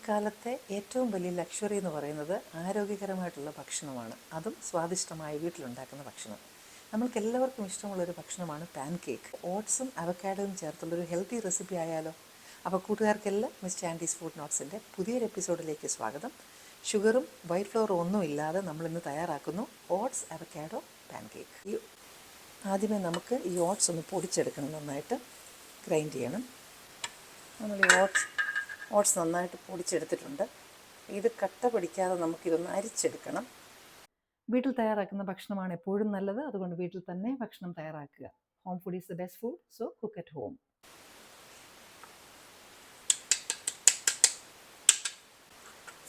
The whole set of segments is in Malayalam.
ഇക്കാലത്തെ ഏറ്റവും വലിയ ലക്ഷറി എന്ന് പറയുന്നത് ആരോഗ്യകരമായിട്ടുള്ള ഭക്ഷണമാണ്. അതും സ്വാദിഷ്ടമായി വീട്ടിലുണ്ടാക്കുന്ന ഭക്ഷണം. നമ്മൾക്ക് എല്ലാവർക്കും ഇഷ്ടമുള്ളൊരു ഭക്ഷണമാണ് പാൻ കേക്ക്. ഓട്സും അവക്കാഡോയും ചേർത്തുള്ളൊരു ഹെൽത്തി റെസിപ്പി ആയാലോ? അപ്പോൾ കൂട്ടുകാർക്കെല്ലാം മിസ്റ്റർ ആൻഡീസ് ഫുഡ് നോട്ട്സിൻ്റെ പുതിയൊരു എപ്പിസോഡിലേക്ക് സ്വാഗതം. ഷുഗറും വൈറ്റ് ഫ്ലോറും ഒന്നും ഇല്ലാതെ നമ്മളിന്ന് തയ്യാറാക്കുന്നു ഓട്സ് അവക്കാഡോ പാൻ കേക്ക്. ആദ്യമേ നമുക്ക് ഈ ഓട്സ് ഒന്ന് പൊടിച്ചെടുക്കണം, നന്നായിട്ട് ഗ്രൈൻഡ് ചെയ്യണം. നമ്മൾ ഈ ഓട്സ് നന്നായിട്ട് പൊടിച്ചെടുത്തിട്ടുണ്ട്. ഇത് കട്ട പിടിക്കാതെ നമുക്കിതൊന്ന് അരിച്ചെടുക്കണം. വീട്ടിൽ തയ്യാറാക്കുന്ന ഭക്ഷണമാണ് എപ്പോഴും നല്ലത്. അതുകൊണ്ട് വീട്ടിൽ തന്നെ ഭക്ഷണം തയ്യാറാക്കുക. Home food is the best food, so cook at home.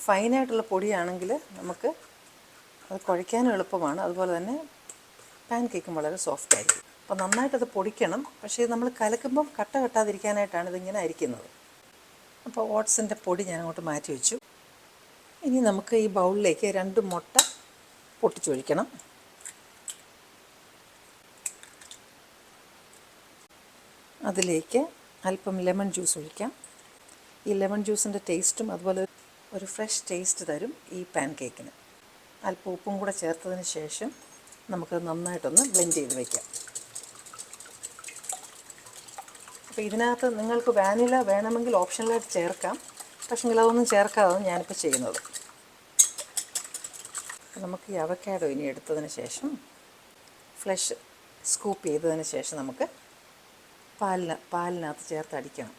ഫൈനായിട്ടുള്ള പൊടിയാണെങ്കിൽ നമുക്ക് അത് കുഴയ്ക്കാനും എളുപ്പമാണ്. അതുപോലെ തന്നെ പാൻ കേക്കും വളരെ സോഫ്റ്റ് ആയിരിക്കും. അപ്പോൾ നന്നായിട്ടത് പൊടിക്കണം. പക്ഷേ ഇത് നമ്മൾ കലക്കുമ്പം കട്ട കെട്ടാതിരിക്കാനായിട്ടാണ് ഇതിങ്ങനെ അരിക്കുന്നത്. അപ്പോൾ ഓട്സിൻ്റെ പൊടി ഞാൻ അങ്ങോട്ട് മാറ്റി വെച്ചു. ഇനി നമുക്ക് ഈ ബൗളിലേക്ക് 2 മുട്ട പൊട്ടിച്ചൊഴിക്കണം. അതിലേക്ക് അല്പം ലെമൺ ജ്യൂസ് ഒഴിക്കാം. ഈ ലെമൺ ജ്യൂസിൻ്റെ ടേസ്റ്റും അതുപോലെ ഒരു ഫ്രഷ് ടേസ്റ്റ് തരും ഈ പാൻ കേക്കിന്. അല്പം ഉപ്പും കൂടെ ചേർത്തതിന് ശേഷം നമുക്കത് നന്നായിട്ടൊന്ന് ബ്ലെൻഡ് ചെയ്ത് വയ്ക്കാം. അപ്പോൾ ഇതിനകത്ത് നിങ്ങൾക്ക് വാനില വേണമെങ്കിൽ ഓപ്ഷണലായിട്ട് ചേർക്കാം. പക്ഷെങ്കിൽ അതൊന്നും ചേർക്കാതാണ് ഞാനിപ്പോൾ ചെയ്യുന്നത്. നമുക്ക് ഈ അവക്കാഡോ ഇനി എടുത്തതിന് ശേഷം ഫ്ലഷ് സ്കൂപ്പ് ചെയ്തതിന് ശേഷം നമുക്ക് പാലിനകത്ത് ചേർത്ത് അടിക്കണം.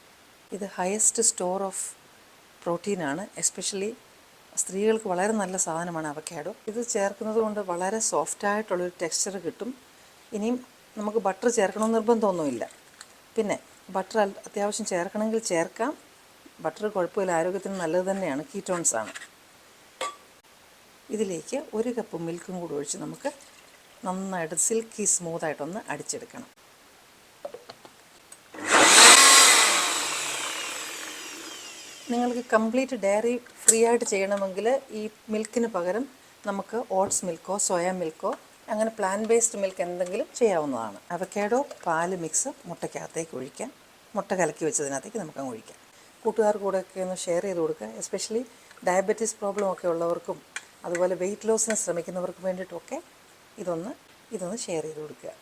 ഇത് ഹയസ്റ്റ് സ്റ്റോർ ഓഫ് പ്രോട്ടീനാണ്. എസ്പെഷ്യലി സ്ത്രീകൾക്ക് വളരെ നല്ല സാധനമാണ് അവക്കാഡോ. ഇത് ചേർക്കുന്നത് കൊണ്ട് വളരെ സോഫ്റ്റായിട്ടുള്ളൊരു ടെക്സ്ചർ കിട്ടും. ഇനിയും നമുക്ക് ബട്ടർ ചേർക്കണമെന്ന് നിർബന്ധമൊന്നുമില്ല. പിന്നെ ബട്ടർ അത്യാവശ്യം ചേർക്കണമെങ്കിൽ ചേർക്കാം. ബട്ടർ കുഴപ്പമില്ല, ആരോഗ്യത്തിന് നല്ലത് തന്നെയാണ്, കീറ്റോൺസാണ്. ഇതിലേക്ക് 1 കപ്പ് മിൽക്കും കൂടി ഒഴിച്ച് നമുക്ക് നന്നായിട്ട് സിൽക്കി സ്മൂത്തായിട്ടൊന്ന് അടിച്ചെടുക്കണം. നിങ്ങൾക്ക് കംപ്ലീറ്റ് ഡയറി ഫ്രീ ആയിട്ട് ചെയ്യണമെങ്കിൽ ഈ മിൽക്കിന് പകരം നമുക്ക് ഓട്സ് മിൽക്കോ സോയാ മിൽക്കോ അങ്ങനെ പ്ലാന്റ് ബേസ്ഡ് മിൽക്ക് എന്തെങ്കിലും ചെയ്യാവുന്നതാണ്. അവക്കാഡോ പാല് മിക്സ് മുട്ടയ്ക്കകത്തേക്ക് ഒഴിക്കാം. മുട്ട കലക്കി വെച്ചതിനകത്തേക്ക് നമുക്കങ്ങ് ഒഴിക്കാം. കൂട്ടുകാർക്ക് കൂടെയൊക്കെ ഒന്ന് ഷെയർ ചെയ്ത് കൊടുക്കുക. എസ്പെഷ്യലി ഡയബറ്റീസ് പ്രോബ്ലം ഒക്കെ ഉള്ളവർക്കും അതുപോലെ വെയിറ്റ് ലോസിന് ശ്രമിക്കുന്നവർക്ക് വേണ്ടിയിട്ടൊക്കെ ഇതൊന്ന് ഷെയർ ചെയ്ത് കൊടുക്കുക.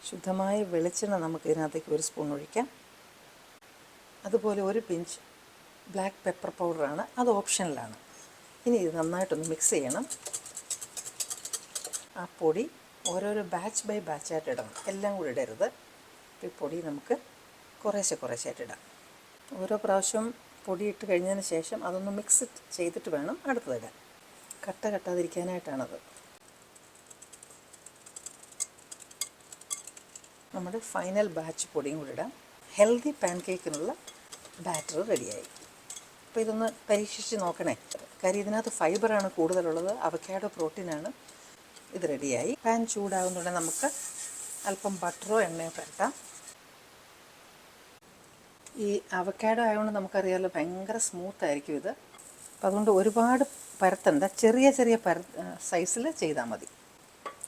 ശുദ്ധമായ വെളിച്ചെണ്ണ നമുക്ക് ഇതിനകത്തേക്ക് 1 സ്പൂൺ ഒഴിക്കാം. അതുപോലെ 1 പിഞ്ച് ബ്ലാക്ക് പെപ്പർ പൗഡറാണ്, അത് ഓപ്ഷണലാണ്. ഇനി ഇത് നന്നായിട്ടൊന്ന് മിക്സ് ചെയ്യണം. ആ പൊടി ഓരോരോ ബാച്ച് ബൈ ബാച്ചായിട്ട് ഇടണം, എല്ലാം കൂടി ഇടരുത്. ഈ പൊടി നമുക്ക് കുറേശ്ശായിട്ട് ഇടാം. ഓരോ പ്രാവശ്യം പൊടി ഇട്ട് കഴിഞ്ഞതിന് ശേഷം അതൊന്ന് മിക്സ് ചെയ്തിട്ട് വേണം അടുത്തതിടാൻ. കട്ട കെട്ടാതിരിക്കാനായിട്ടാണത്. നമ്മുടെ ഫൈനൽ ബാച്ച് പൊടിയും കൂടി ഇടാം. ഹെൽത്തി പാൻ കേക്കിനുള്ള ബാറ്റർ റെഡിയായി. അപ്പോൾ ഇതൊന്ന് പരീക്ഷിച്ച് നോക്കണേ. കാര്യം ഇതിനകത്ത് ഫൈബറാണ് കൂടുതലുള്ളത്, അവക്കാഡോ പ്രോട്ടീനാണ്. ഇത് റെഡിയായി. പാൻ ചൂടാകുന്നുണ്ടെങ്കിൽ നമുക്ക് അല്പം ബട്ടറോ എണ്ണയോ പരട്ടാം. ഈ അവക്കാഡോ ആയതുകൊണ്ട് നമുക്കറിയാമല്ലോ ഭയങ്കര സ്മൂത്തായിരിക്കും ഇത്. അപ്പം അതുകൊണ്ട് ഒരുപാട് പരത്തണ്ട, ചെറിയ സൈസിൽ ചെയ്താൽ മതി.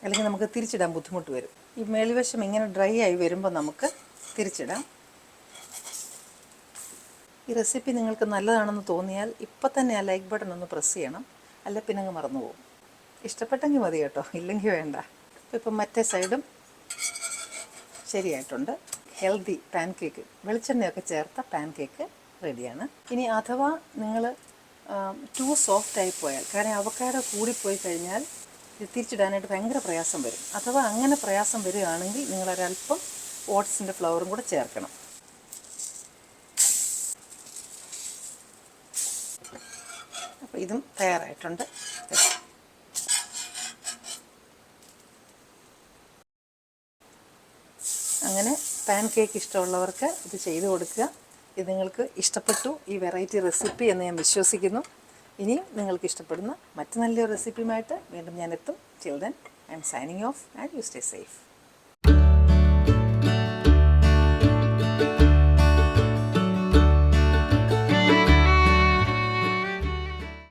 അല്ലെങ്കിൽ നമുക്ക് തിരിച്ചിടാൻ ബുദ്ധിമുട്ട് വരും. ഈ മേൽവശം ഇങ്ങനെ ഡ്രൈ ആയി വരുമ്പോൾ നമുക്ക് തിരിച്ചിടാം. ഈ റെസിപ്പി നിങ്ങൾക്ക് നല്ലതാണെന്ന് തോന്നിയാൽ ഇപ്പം തന്നെ ആ ലൈക്ക് ബട്ടൺ ഒന്ന് പ്രസ് ചെയ്യണം, അല്ല പിന്നെ അങ്ങ് മറന്നു പോകും. ഇഷ്ടപ്പെട്ടെങ്കിൽ മതി കേട്ടോ, ഇല്ലെങ്കിൽ വേണ്ട. ഇപ്പം മറ്റേ സൈഡും ശരിയായിട്ടുണ്ട്. ഹെൽത്തി പാൻ കേക്ക്, വെളിച്ചെണ്ണയൊക്കെ ചേർത്ത പാൻ കേക്ക് റെഡിയാണ്. ഇനി അഥവാ നിങ്ങൾ ടു സോഫ്റ്റായി പോയാൽ, കാരണം അവക്കാഡോ കൂടിപ്പോയി കഴിഞ്ഞാൽ ഇത് തിരിച്ചിടാനായിട്ട് ഭയങ്കര പ്രയാസം വരും. അഥവാ അങ്ങനെ പ്രയാസം വരികയാണെങ്കിൽ നിങ്ങളൊരല്പം ഓട്സിൻ്റെ ഫ്ലവറും കൂടെ ചേർക്കണം. അപ്പോൾ ഇതും തയ്യാറായിട്ടുണ്ട്. അങ്ങനെ പാൻ കേക്ക് ഇഷ്ടമുള്ളവർക്ക് ഇത് ചെയ്തു കൊടുക്കുക. ഇത് നിങ്ങൾക്ക് ഇഷ്ടപ്പെട്ടു ഈ വെറൈറ്റി റെസിപ്പി എന്ന് ഞാൻ വിശ്വസിക്കുന്നു. ഇനിയും നിങ്ങൾക്ക് ഇഷ്ടപ്പെടുന്ന മറ്റു നല്ലൊരു റെസിപ്പിയുമായിട്ട് വീണ്ടും ഞാൻ എത്തും. Till then I M signing off and you stay safe.